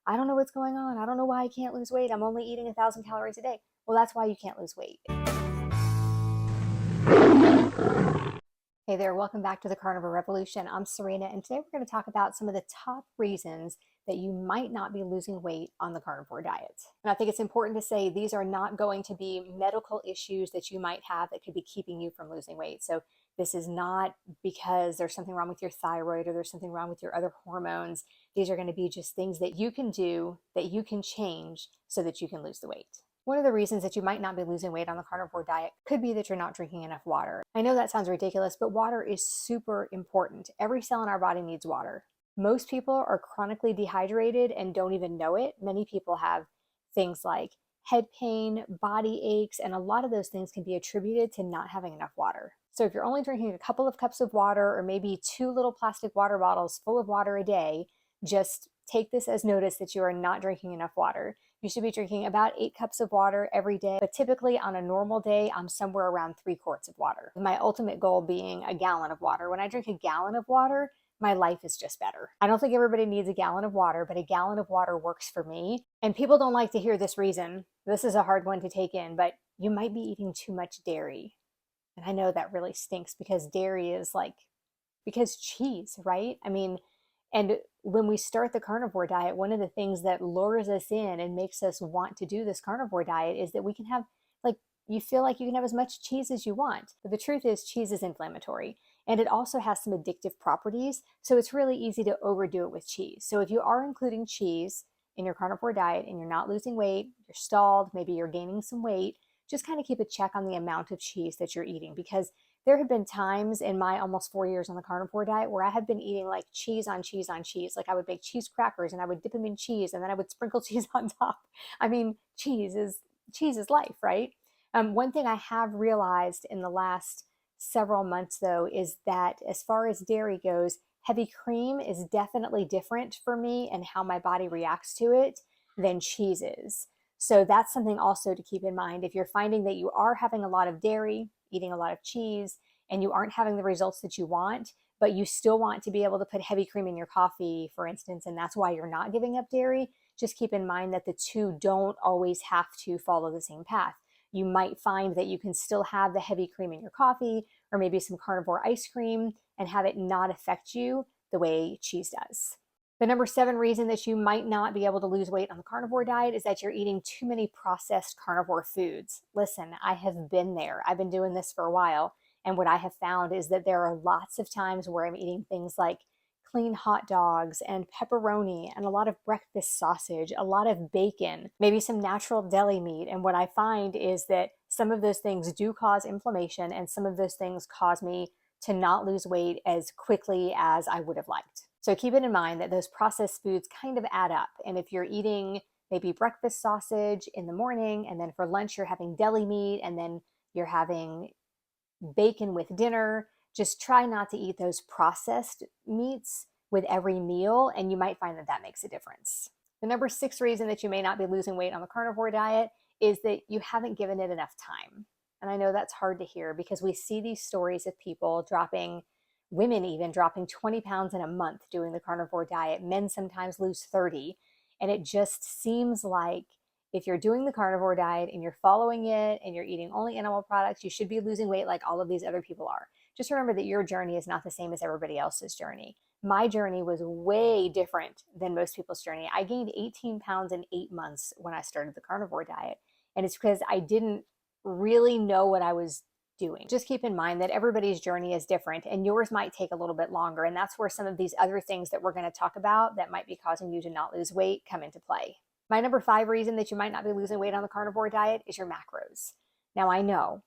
I don't know what's going on. I don't know why I can't lose weight. I'm only eating 1,000 calories a day. Well, that's why you can't lose weight. Hey there, welcome back to the Carnivore Revolution. I'm Serena, and today we're going to talk about some of the top reasons that you might not be losing weight on the carnivore diet. And I think it's important to say these are not going to be medical issues that you might have that could be keeping you from losing weight. So this is not because there's something wrong with your thyroid or there's something wrong with your other hormones. These are going to be just things that you can do, that you can change so that you can lose the weight. One of the reasons that you might not be losing weight on the carnivore diet could be that you're not drinking enough water. I know that sounds ridiculous, but water is super important. Every cell in our body needs water. Most people are chronically dehydrated and don't even know it. Many people have things like head pain, body aches, and a lot of those things can be attributed to not having enough water. So if you're only drinking a couple of cups of water or maybe 2 little plastic water bottles full of water a day, just take this as notice that you are not drinking enough water. You should be drinking about 8 cups of water every day, but typically on a normal day, I'm somewhere around 3 quarts of water. My ultimate goal being a gallon of water. When I drink a gallon of water, my life is just better. I don't think everybody needs a gallon of water, but a gallon of water works for me. And people don't like to hear this reason. This is a hard one to take in, but you might be eating too much dairy. And I know that really stinks because dairy is because cheese, right? And when we start the carnivore diet, one of the things that lures us in and makes us want to do this carnivore diet is that we can have, you feel like you can have as much cheese as you want. But the truth is, cheese is inflammatory and it also has some addictive properties. So it's really easy to overdo it with cheese. So if you are including cheese in your carnivore diet and you're not losing weight, you're stalled, maybe you're gaining some weight, just kind of keep a check on the amount of cheese that you're eating, because there have been times in my almost 4 years on the carnivore diet where I have been eating like cheese on cheese on cheese. Like I would make cheese crackers and I would dip them in cheese and then I would sprinkle cheese on top. Cheese is life, right? One thing I have realized in the last several months though is that as far as dairy goes, heavy cream is definitely different for me and how my body reacts to it than cheese is. So that's something also to keep in mind. If you're finding that you are having a lot of dairy, eating a lot of cheese, and you aren't having the results that you want, but you still want to be able to put heavy cream in your coffee, for instance, and that's why you're not giving up dairy, just keep in mind that the two don't always have to follow the same path. You might find that you can still have the heavy cream in your coffee or maybe some carnivore ice cream and have it not affect you the way cheese does. The number 7 reason that you might not be able to lose weight on the carnivore diet is that you're eating too many processed carnivore foods. Listen, I have been there. I've been doing this for a while. And what I have found is that there are lots of times where I'm eating things like clean hot dogs and pepperoni and a lot of breakfast sausage, a lot of bacon, maybe some natural deli meat. And what I find is that some of those things do cause inflammation and some of those things cause me to not lose weight as quickly as I would have liked. So keep it in mind that those processed foods kind of add up. And if you're eating maybe breakfast sausage in the morning, and then for lunch you're having deli meat, and then you're having bacon with dinner, just try not to eat those processed meats with every meal, and you might find that that makes a difference. The number 6 reason that you may not be losing weight on the carnivore diet is that you haven't given it enough time. And I know that's hard to hear because we see these stories of people women even dropping 20 pounds in a month doing the carnivore diet. Men sometimes lose 30. And it just seems like if you're doing the carnivore diet and you're following it and you're eating only animal products, you should be losing weight like all of these other people are. Just remember that your journey is not the same as everybody else's journey. My journey was way different than most people's journey. I gained 18 pounds in 8 months when I started the carnivore diet. And it's because I didn't really know what I was doing. Just keep in mind that everybody's journey is different and yours might take a little bit longer. And that's where some of these other things that we're going to talk about that might be causing you to not lose weight come into play. My number 5 reason that you might not be losing weight on the carnivore diet is your macros. Now I know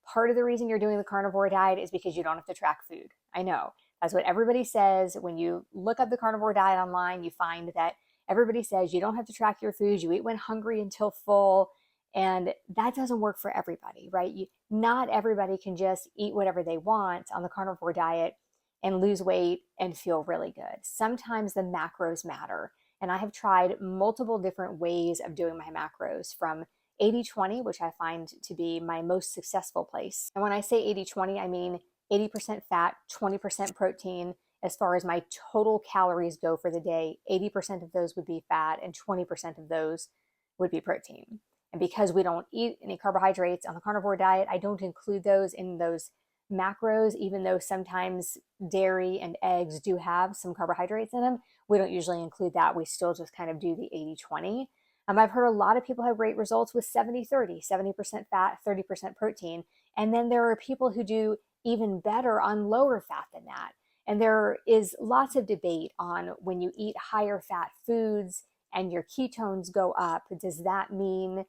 part of the reason you're doing the carnivore diet is because you don't have to track food. I know that's what everybody says. When you look up the carnivore diet online, you find that everybody says you don't have to track your food. You eat when hungry until full. And that doesn't work for everybody, right? Not everybody can just eat whatever they want on the carnivore diet and lose weight and feel really good. Sometimes the macros matter. And I have tried multiple different ways of doing my macros, from 80-20, which I find to be my most successful place. And when I say 80-20, I mean 80% fat, 20% protein, as far as my total calories go for the day, 80% of those would be fat and 20% of those would be protein. And because we don't eat any carbohydrates on the carnivore diet, I don't include those in those macros, even though sometimes dairy and eggs do have some carbohydrates in them. We don't usually include that. We still just kind of do the 80-20. I've heard a lot of people have great results with 70-30, 70% fat, 30% protein. And then there are people who do even better on lower fat than that. And there is lots of debate on when you eat higher fat foods and your ketones go up, does that mean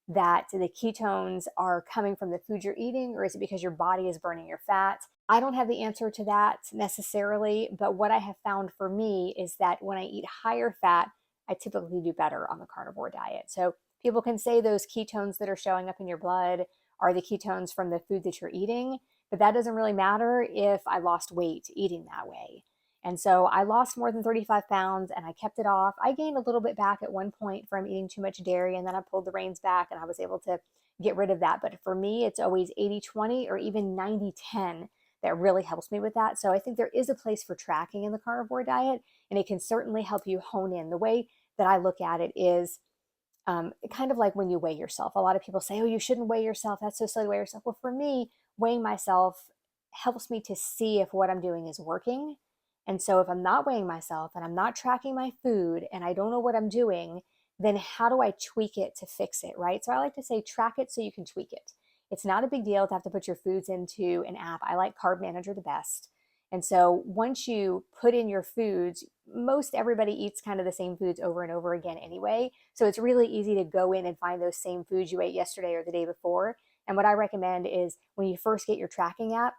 that the ketones are coming from the food you're eating, or is it because your body is burning your fat? I don't have the answer to that necessarily, but what I have found for me is that when I eat higher fat, I typically do better on the carnivore diet. So people can say those ketones that are showing up in your blood are the ketones from the food that you're eating, but that doesn't really matter if I lost weight eating that way. And so I lost more than 35 pounds and I kept it off. I gained a little bit back at one point from eating too much dairy, and then I pulled the reins back and I was able to get rid of that. But for me, it's always 80-20 or even 90-10 that really helps me with that. So I think there is a place for tracking in the carnivore diet, and it can certainly help you hone in. The way that I look at it is kind of like when you weigh yourself. A lot of people say, oh, you shouldn't weigh yourself. That's so silly to weigh yourself. Well, for me, weighing myself helps me to see if what I'm doing is working. And so if I'm not weighing myself and I'm not tracking my food and I don't know what I'm doing, then how do I tweak it to fix it, right? So I like to say track it so you can tweak it. It's not a big deal to have to put your foods into an app. I like Carb Manager the best. And so once you put in your foods, most everybody eats kind of the same foods over and over again anyway. So it's really easy to go in and find those same foods you ate yesterday or the day before. And what I recommend is when you first get your tracking app,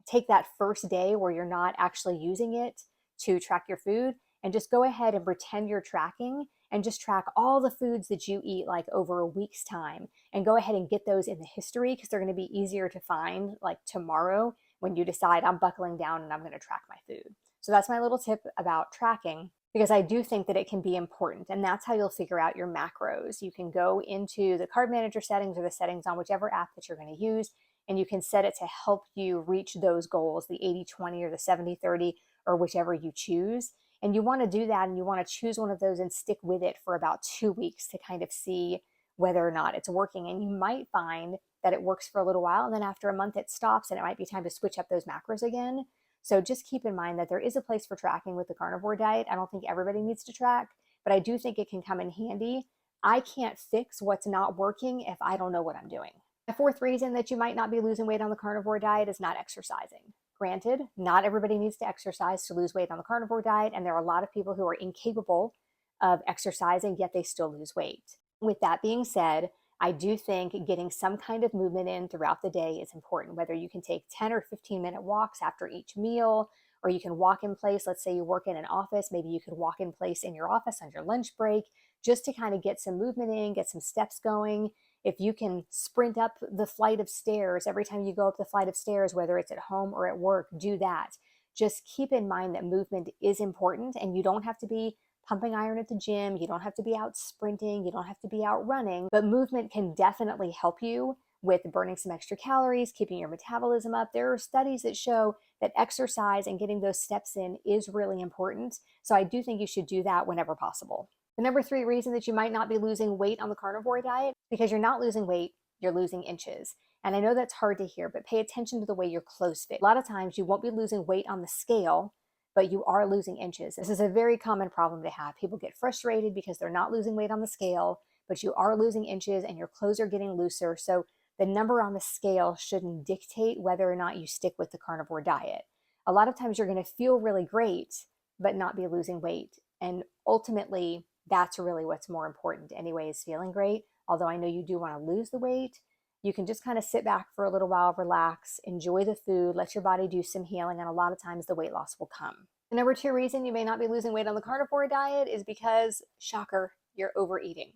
take that first day where you're not actually using it to track your food and just go ahead and pretend you're tracking and just track all the foods that you eat like over a week's time, and go ahead and get those in the history because they're going to be easier to find like tomorrow when you decide I'm buckling down and I'm going to track my food. So that's my little tip about tracking, because I do think that it can be important, and that's how you'll figure out your macros. You can go into the Carb Manager settings or the settings on whichever app that you're going to use, and you can set it to help you reach those goals, the 80-20 or the 70-30 or whichever you choose. And you want to do that, and you want to choose one of those and stick with it for about 2 weeks to kind of see whether or not it's working. And you might find that it works for a little while, and then after a month it stops, and it might be time to switch up those macros again. So just keep in mind that there is a place for tracking with the carnivore diet. I don't think everybody needs to track, but I do think it can come in handy. I can't fix what's not working if I don't know what I'm doing. The fourth reason that you might not be losing weight on the carnivore diet is not exercising. Granted, not everybody needs to exercise to lose weight on the carnivore diet, and there are a lot of people who are incapable of exercising, yet they still lose weight. With that being said, I do think getting some kind of movement in throughout the day is important, whether you can take 10 or 15-minute walks after each meal, or you can walk in place. Let's say you work in an office, maybe you could walk in place in your office on your lunch break, just to kind of get some movement in, get some steps going. If you can sprint up the flight of stairs every time you go up the flight of stairs, whether it's at home or at work, do that. Just keep in mind that movement is important, and you don't have to be pumping iron at the gym. You don't have to be out sprinting. You don't have to be out running, but movement can definitely help you with burning some extra calories, keeping your metabolism up. There are studies that show that exercise and getting those steps in is really important. So I do think you should do that whenever possible. The number 3 reason that you might not be losing weight on the carnivore diet, because you're not losing weight, you're losing inches. And I know that's hard to hear, but pay attention to the way your clothes fit. A lot of times you won't be losing weight on the scale, but you are losing inches. This is a very common problem to have. People get frustrated because they're not losing weight on the scale, but you are losing inches and your clothes are getting looser. So the number on the scale shouldn't dictate whether or not you stick with the carnivore diet. A lot of times you're going to feel really great, but not be losing weight. And ultimately, that's really what's more important anyway, is feeling great. Although I know you do want to lose the weight, you can just kind of sit back for a little while, relax, enjoy the food, let your body do some healing, and a lot of times the weight loss will come. The number 2 reason you may not be losing weight on the carnivore diet is because, shocker, you're overeating.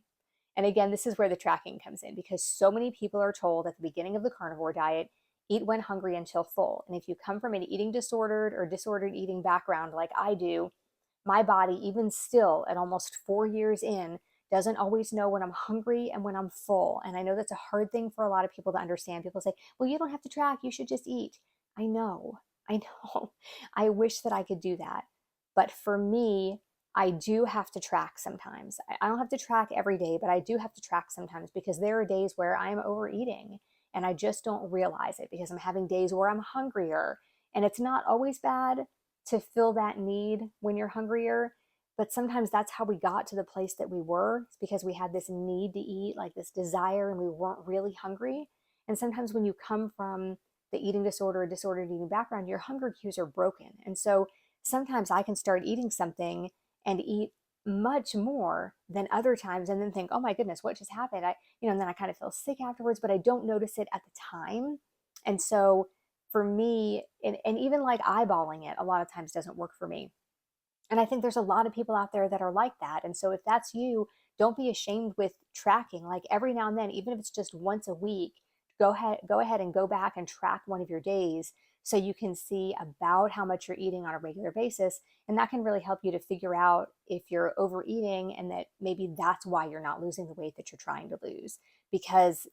And again, this is where the tracking comes in, because so many people are told at the beginning of the carnivore diet, eat when hungry until full. And if you come from an eating disordered or disordered eating background like I do, my body, even still at almost 4 years in, doesn't always know when I'm hungry and when I'm full. And I know that's a hard thing for a lot of people to understand. People say, well, you don't have to track, you should just eat. I know, I know. I wish that I could do that. But for me, I do have to track sometimes. I don't have to track every day, but I do have to track sometimes because there are days where I'm overeating and I just don't realize it because I'm having days where I'm hungrier. And it's not always bad to fill that need when you're hungrier, but sometimes that's how we got to the place that we were. It's because we had this need to eat, like this desire, and we weren't really hungry. And sometimes when you come from the eating disorder or disordered eating background, your hunger cues are broken. And so sometimes I can start eating something and eat much more than other times and then think, oh my goodness, what just happened? And then I kind of feel sick afterwards, but I don't notice it at the time. And so for me, and even like eyeballing it a lot of times doesn't work for me. And I think there's a lot of people out there that are like that. And so if that's you, don't be ashamed with tracking. Like every now and then, even if it's just once a week, go ahead and go back and track one of your days so you can see about how much you're eating on a regular basis. And that can really help you to figure out if you're overeating and that maybe that's why you're not losing the weight that you're trying to lose. Because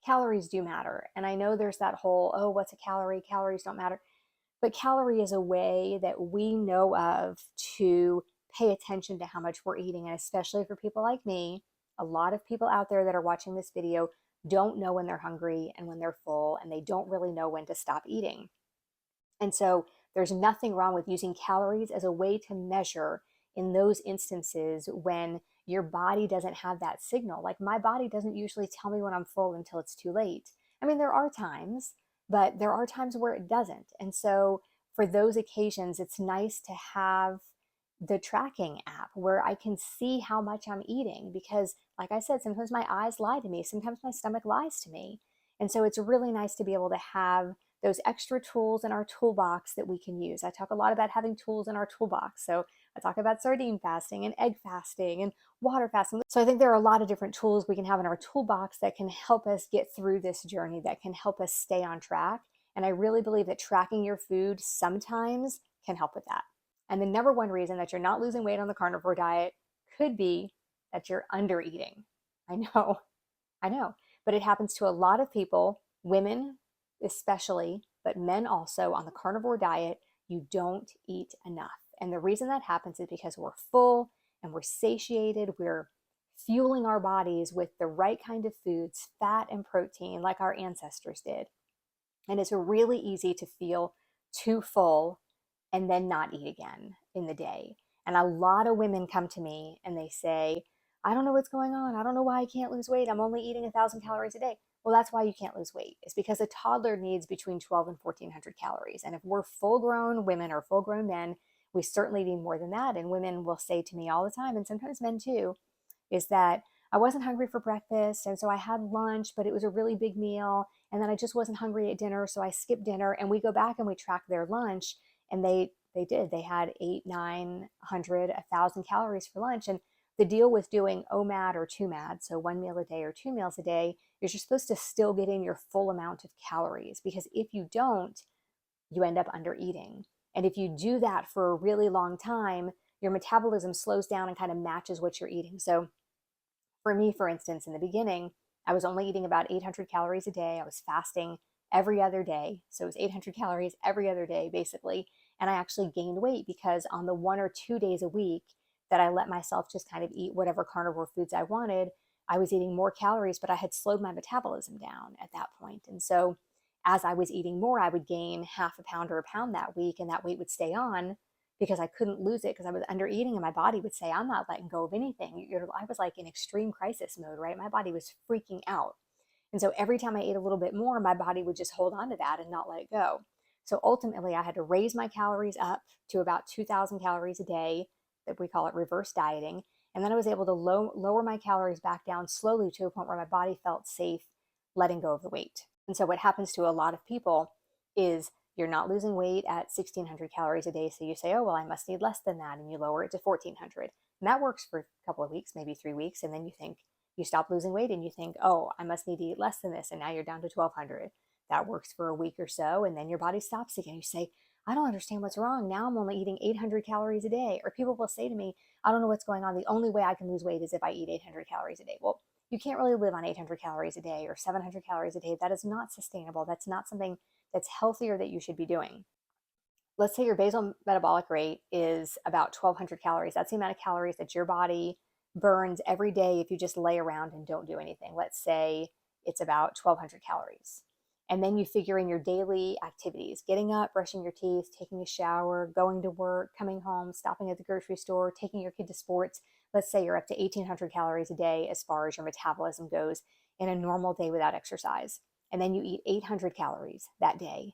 calories do matter. And I know there's that whole, oh, what's a calorie? Calories don't matter. But calorie is a way that we know of to pay attention to how much we're eating. And especially for people like me, a lot of people out there that are watching this video don't know when they're hungry and when they're full, and they don't really know when to stop eating. And so there's nothing wrong with using calories as a way to measure in those instances when your body doesn't have that signal. Like my body doesn't usually tell me when I'm full until it's too late. I mean, there are times, but there are times where it doesn't. And so for those occasions, it's nice to have the tracking app where I can see how much I'm eating because, like I said, sometimes my eyes lie to me, sometimes my stomach lies to me. And so it's really nice to be able to have those extra tools in our toolbox that we can use. I talk a lot about having tools in our toolbox. So I talk about sardine fasting and egg fasting and water fasting. So I think there are a lot of different tools we can have in our toolbox that can help us get through this journey, that can help us stay on track. And I really believe that tracking your food sometimes can help with that. And the number one reason that you're not losing weight on the carnivore diet could be that you're under eating. I know, I know, but it happens to a lot of people, women especially, but men also on the carnivore diet. You don't eat enough. And the reason that happens is because we're full and we're satiated. We're fueling our bodies with the right kind of foods, fat and protein, like our ancestors did. And it's really easy to feel too full and then not eat again in the day. And a lot of women come to me and they say, I don't know what's going on. I don't know why I can't lose weight. I'm only eating 1,000 calories a day. Well, that's why you can't lose weight. It's because a toddler needs between 12 and 1,400 calories. And if we're full grown women or full grown men, we certainly need more than that. And women will say to me all the time, and sometimes men too, is that I wasn't hungry for breakfast. And so I had lunch, but it was a really big meal. And then I just wasn't hungry at dinner. So I skipped dinner. And we go back and we track their lunch. And they had 8, 900, 1,000 calories for lunch. And the deal with doing OMAD or 2MAD, so 1 meal a day or 2 meals a day, is you're supposed to still get in your full amount of calories. Because if you don't, you end up under eating. And if you do that for a really long time, your metabolism slows down and kind of matches what you're eating. So for me, for instance, in the beginning, I was only eating about 800 calories a day. I was fasting every other day. So it was 800 calories every other day, basically. And I actually gained weight because on the 1 or 2 days a week that I let myself just kind of eat whatever carnivore foods I wanted, I was eating more calories, but I had slowed my metabolism down at that point. And so as I was eating more, I would gain half a pound or a pound that week, and that weight would stay on because I couldn't lose it because I was under eating, and my body would say, I'm not letting go of anything. I was like in extreme crisis mode, right? My body was freaking out. And so every time I ate a little bit more, my body would just hold on to that and not let it go. So ultimately, I had to raise my calories up to about 2,000 calories a day, that we call it reverse dieting. And then I was able to lower my calories back down slowly to a point where my body felt safe letting go of the weight. And so what happens to a lot of people is you're not losing weight at 1,600 calories a day. So you say, oh, well, I must need less than that. And you lower it to 1,400. And that works for a couple of weeks, maybe 3 weeks. And then you think, you stop losing weight and you think, oh, I must need to eat less than this. And now you're down to 1,200. That works for a week or so. And then your body stops again. You say, I don't understand what's wrong. Now I'm only eating 800 calories a day. Or people will say to me, I don't know what's going on. The only way I can lose weight is if I eat 800 calories a day. Well, you can't really live on 800 calories a day or 700 calories a day. That is not sustainable. That's not something that's healthier that you should be doing. let's say your basal metabolic rate is about 1,200 calories. That's the amount of calories that your body burns every day if you just lay around and don't do anything. Let's say it's about 1,200 calories. And then you figure in your daily activities, getting up, brushing your teeth, taking a shower, going to work, coming home, stopping at the grocery store, taking your kid to sports. Let's say you're up to 1,800 calories a day as far as your metabolism goes in a normal day without exercise. And then you eat 800 calories that day.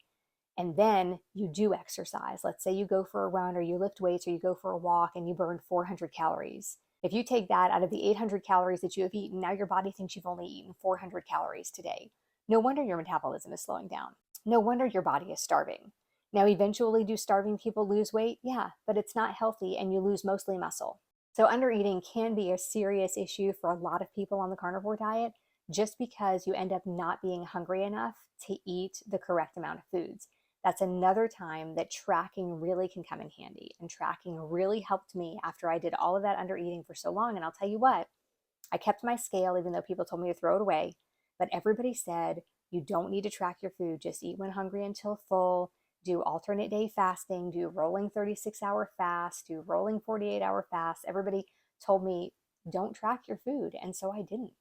And then you do exercise. Let's say you go for a run or you lift weights or you go for a walk and you burn 400 calories. If you take that out of the 800 calories that you have eaten, now your body thinks you've only eaten 400 calories today. No wonder your metabolism is slowing down. No wonder your body is starving. Now, eventually, do starving people lose weight? Yeah, but it's not healthy and you lose mostly muscle. So undereating can be a serious issue for a lot of people on the carnivore diet just because you end up not being hungry enough to eat the correct amount of foods. That's another time that tracking really can come in handy. And tracking really helped me after I did all of that undereating for so long. And I'll tell you what, I kept my scale even though people told me to throw it away. But everybody said, you don't need to track your food. Just eat when hungry until full. Do alternate day fasting. Do rolling 36-hour fast. Do rolling 48-hour fast. Everybody told me, don't track your food. And so I didn't.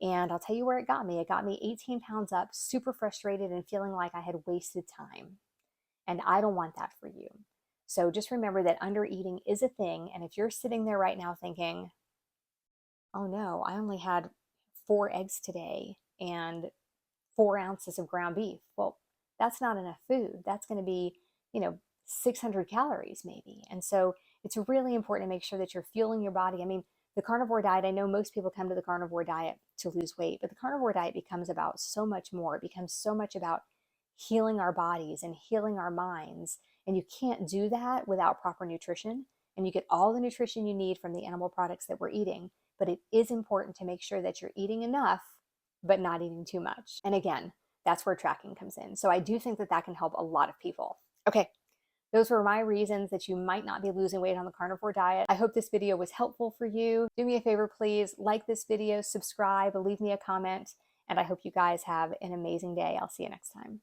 And I'll tell you where it got me. It got me 18 pounds up, super frustrated and feeling like I had wasted time. And I don't want that for you. So just remember that undereating is a thing. And if you're sitting there right now thinking, oh no, I only had 4 eggs today and 4 ounces of ground beef. Well, that's not enough food. That's going to be, 600 calories maybe. And so it's really important to make sure that you're fueling your body. I mean, the carnivore diet, I know most people come to the carnivore diet to lose weight, but the carnivore diet becomes about so much more. It becomes so much about healing our bodies and healing our minds. And you can't do that without proper nutrition. And you get all the nutrition you need from the animal products that we're eating. But it is important to make sure that you're eating enough, but not eating too much. And again, that's where tracking comes in. So I do think that that can help a lot of people. Okay, those were my reasons that you might not be losing weight on the carnivore diet. I hope this video was helpful for you. Do me a favor, please like this video, subscribe, leave me a comment, and I hope you guys have an amazing day. I'll see you next time.